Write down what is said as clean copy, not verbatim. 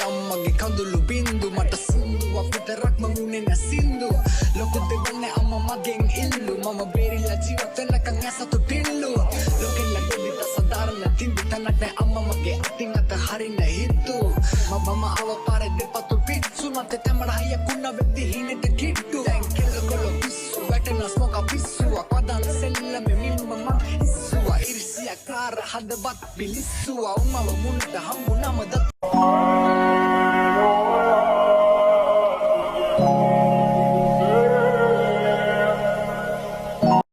අම්මගේ කඳුළු බින්දු මට සින්දුවක් විතරක් මමුණේ නැ සින්දු ලොකු දෙවන්නේ අම්මා මගෙන් ඉල්ලු මම බේරිලා ජීවත් වෙනකන් ඇසතු ටිල්ලු ලෝකෙල්ල දෙවිත සදාරන තින්දි තනට අම්මා මගේ අතින් අත හරින්න හිතු මම ආව පාරේ දෙපතු පිස්සු මත තැමරහය කුණ වෙද්දි හිනෙට කිට්ටු දැන් කෙල්ල කොළ පිස්සු වැටෙන ස්මෝක පිස්සු අකදන් සෙල්ල මෙමින් මම ඉස්සුවා ඉරිසියා කාර හදවත් පිලිස්සුවා උමව මුණට හම්බුනම දත්